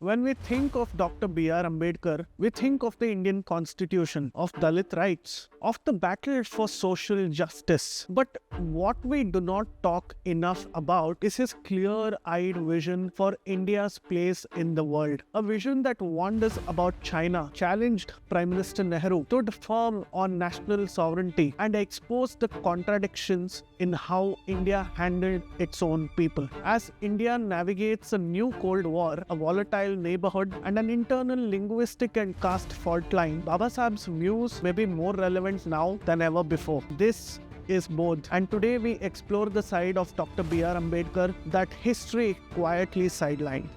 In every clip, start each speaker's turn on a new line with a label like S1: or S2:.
S1: When we think of Dr. B.R. Ambedkar, we think of the Indian Constitution, of Dalit rights, of the battle for social justice. But what we do not talk enough about is his clear-eyed vision for India's place in the world. A vision that warned us about China, challenged Prime Minister Nehru, stood firm on national sovereignty, and exposed the contradictions in how India handled its own people. As India navigates a new Cold War, a volatile neighborhood, and an internal linguistic and caste fault line, Baba Saheb's views may be more relevant now than ever before. This is Bodh, and today we explore the side of Dr. B.R. Ambedkar that history quietly sidelined.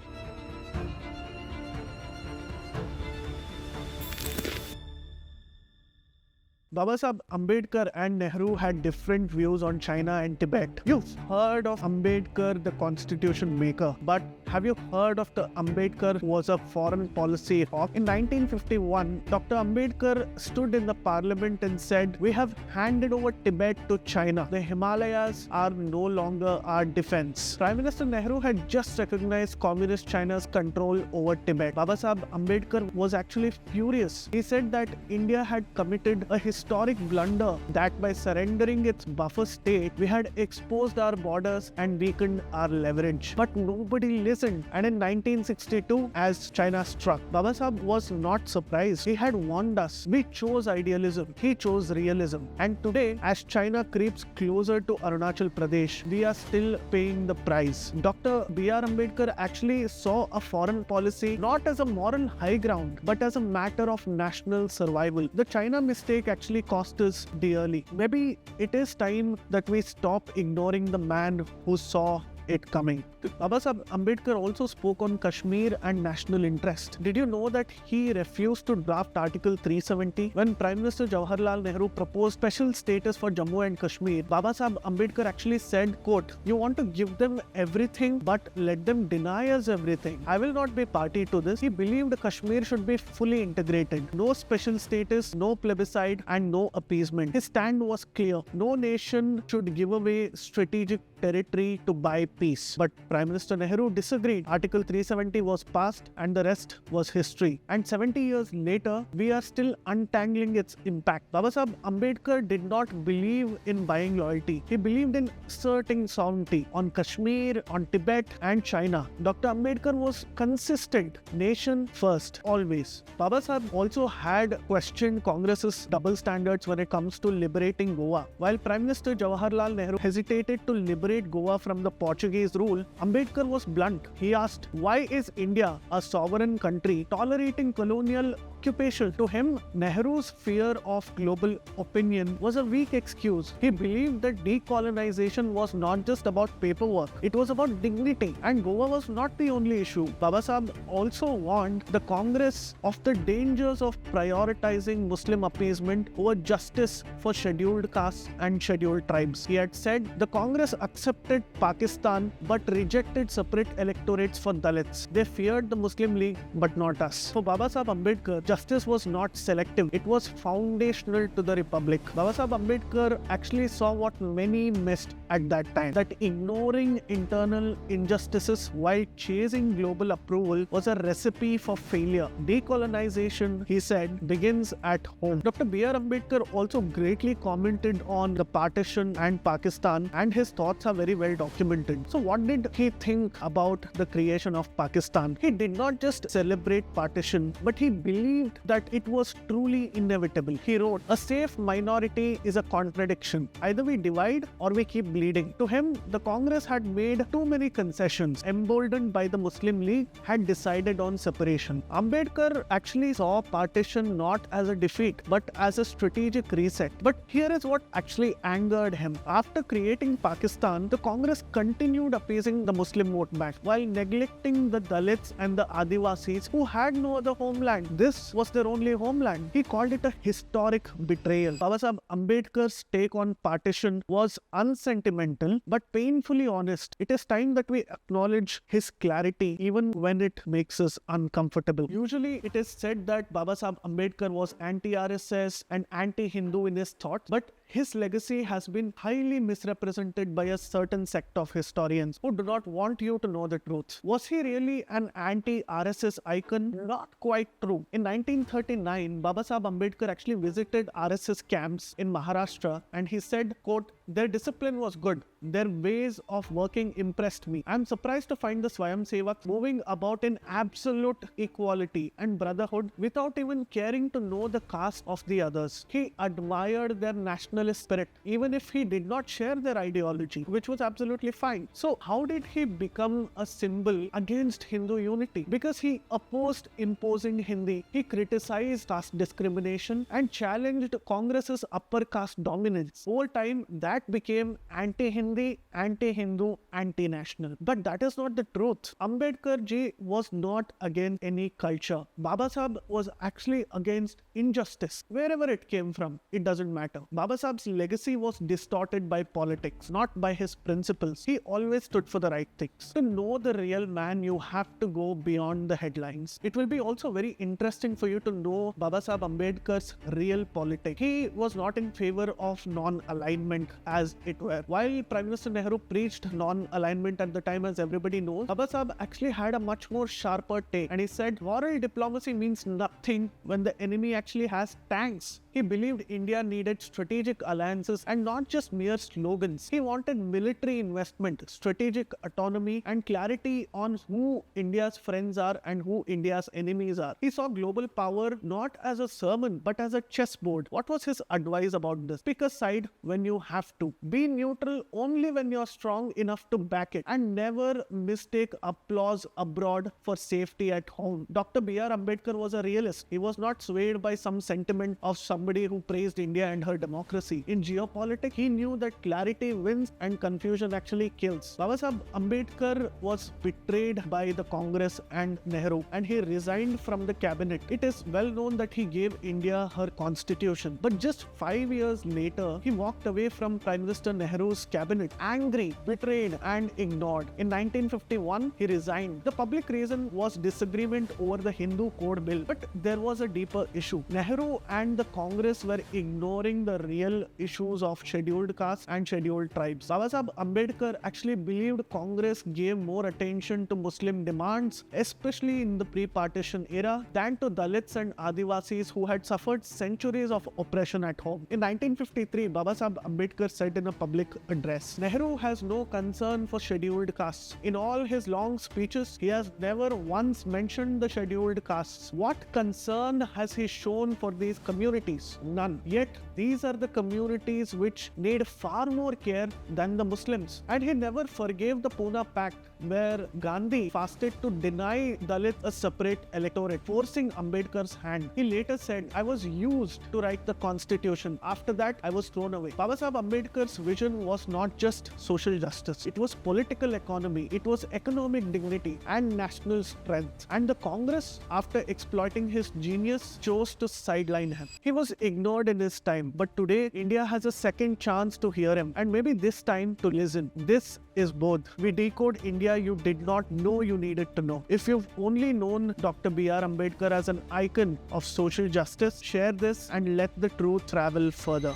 S1: Baba Saheb Ambedkar and Nehru had different views on China and Tibet. You've heard of Ambedkar, the constitution maker, but have you heard of the Ambedkar who was a foreign policy hawk? In 1951, Dr. Ambedkar stood in the parliament and said, "We have handed over Tibet to China. The Himalayas are no longer our defense." Prime Minister Nehru had just recognized communist China's control over Tibet. Baba Saheb Ambedkar was actually furious. He said that India had committed a historic blunder, that by surrendering its buffer state, we had exposed our borders and weakened our leverage. But nobody listened. And in 1962, as China struck, Baba Saheb was not surprised. He had warned us. We chose idealism. He chose realism. And today, as China creeps closer to Arunachal Pradesh, we are still paying the price. Dr. B.R. Ambedkar actually saw a foreign policy not as a moral high ground, but as a matter of national survival. The China mistake actually cost us dearly. Maybe it is time that we stop ignoring the man who saw it coming. Baba Saheb Ambedkar also spoke on Kashmir and national interest. Did you know that he refused to draft Article 370? When Prime Minister Jawaharlal Nehru proposed special status for Jammu and Kashmir, Baba Saheb Ambedkar actually said, quote, "You want to give them everything but let them deny us everything. I will not be party to this." He believed Kashmir should be fully integrated. No special status, no plebiscite, and no appeasement. His stand was clear. No nation should give away strategic territory to buy peace. But Prime Minister Nehru disagreed. Article 370 was passed and the rest was history. And 70 years later, we are still untangling its impact. Baba Saheb Ambedkar did not believe in buying loyalty. He believed in asserting sovereignty on Kashmir, on Tibet and China. Dr. Ambedkar was consistent. Nation first, always. Baba Saheb also had questioned Congress's double standards when it comes to liberating Goa. While Prime Minister Jawaharlal Nehru hesitated to liberate Goa from the Portuguese rule, Ambedkar was blunt. He asked, why is India, a sovereign country, tolerating colonial occupation? To him, Nehru's fear of global opinion was a weak excuse. He believed that decolonization was not just about paperwork, it was about dignity, and Goa was not the only issue. Baba Saheb also warned the Congress of the dangers of prioritizing Muslim appeasement over justice for scheduled castes and scheduled tribes. He had said the Congress accepted Pakistan but rejected separate electorates for Dalits. They feared the Muslim League but not us. For Baba Saheb Ambedkar, justice was not selective, it was foundational to the republic. Baba Saheb Ambedkar actually saw what many missed at that time, that ignoring internal injustices while chasing global approval was a recipe for failure. Decolonization, he said, begins at home. Dr. B.R. Ambedkar also greatly commented on the partition and Pakistan, and his thoughts are very well documented. So what did he think about the creation of Pakistan? He did not just celebrate partition, but he believed that it was truly inevitable. He wrote, "A safe minority is a contradiction. Either we divide or we keep bleeding." To him, the Congress had made too many concessions. Emboldened by the Muslim League, had decided on separation. Ambedkar actually saw partition not as a defeat, but as a strategic reset. But here is what actually angered him. After creating Pakistan, the Congress continued appeasing the Muslim vote bank while neglecting the Dalits and the Adivasis who had no other homeland. This was their only homeland. He called it a historic betrayal. Baba Saheb Ambedkar's take on partition was unsentimental but painfully honest. It is time that we acknowledge his clarity even when it makes us uncomfortable. Usually it is said that Baba Saheb Ambedkar was anti-RSS and anti-Hindu in his thoughts, but his legacy has been highly misrepresented by a certain sect of historians who do not want you to know the truth. Was he really an anti-RSS icon? Not quite true. In 1939, Babasaheb Ambedkar actually visited RSS camps in Maharashtra and he said, quote, "Their discipline was good. Their ways of working impressed me. I'm surprised to find the Swayamsevaks moving about in absolute equality and brotherhood without even caring to know the caste of the others." He admired their nationalist spirit, even if he did not share their ideology, which was absolutely fine. So how did he become a symbol against Hindu unity? Because he opposed imposing Hindi. He criticized caste discrimination and challenged Congress's upper caste dominance. Over time, that became anti-Hindi, anti-Hindu, anti-national. But that is not the truth. Ambedkar ji was not against any culture. Babasaheb was actually against injustice. Wherever it came from, it doesn't matter. Babasaheb's legacy was distorted by politics, not by his principles. He always stood for the right things. To know the real man, you have to go beyond the headlines. It will be also very interesting for you to know Babasaheb Ambedkar's real politics. He was not in favor of non-alignment, as it were. While Prime Minister Nehru preached non-alignment at the time, as everybody knows, Babasaheb actually had a much more sharper take, and he said moral diplomacy means nothing when the enemy actually has tanks. He believed India needed strategic alliances and not just mere slogans. He wanted military investment, strategic autonomy, and clarity on who India's friends are and who India's enemies are. He saw global power not as a sermon but as a chessboard. What was his advice about this? Pick a side when you have to. Be neutral only when you're strong enough to back it, and never mistake applause abroad for safety at home. Dr. B.R. Ambedkar was a realist. He was not swayed by some sentiment of somebody who praised India and her democracy. In geopolitics, he knew that clarity wins and confusion actually kills. Babasaheb Ambedkar was betrayed by the Congress and Nehru, and he resigned from the cabinet. It is well known that he gave India her constitution, but just 5 years later, he walked away from Prime Minister Nehru's cabinet, angry, betrayed, and ignored. In 1951, he resigned. The public reason was disagreement over the Hindu Code Bill, but there was a deeper issue. Nehru and the Congress were ignoring the real issues of scheduled castes and scheduled tribes. Babasaheb Ambedkar actually believed Congress gave more attention to Muslim demands, especially in the pre-partition era, than to Dalits and Adivasis who had suffered centuries of oppression at home. In 1953, Babasaheb Ambedkar said in a public address, "Nehru has no concern for scheduled castes. In all his long speeches, he has never once mentioned the scheduled castes. What concern has he shown for these communities? None. Yet, these are the communities which need far more care than the Muslims." And he never forgave the Pune Pact, where Gandhi fasted to deny Dalits a separate electorate, forcing Ambedkar's hand. He later said, "I was used to write the constitution. After that, I was thrown away." Babasaheb Ambedkar's vision was not just social justice. It was political economy. It was economic dignity and national strength. And the Congress, after exploiting his genius, chose to sideline him. He was ignored in his time, but today, India has a second chance to hear him, and maybe this time to listen. This is Bodh. We decode India you did not know you needed to know. If you've only known Dr. B.R. Ambedkar as an icon of social justice, share this and let the truth travel further.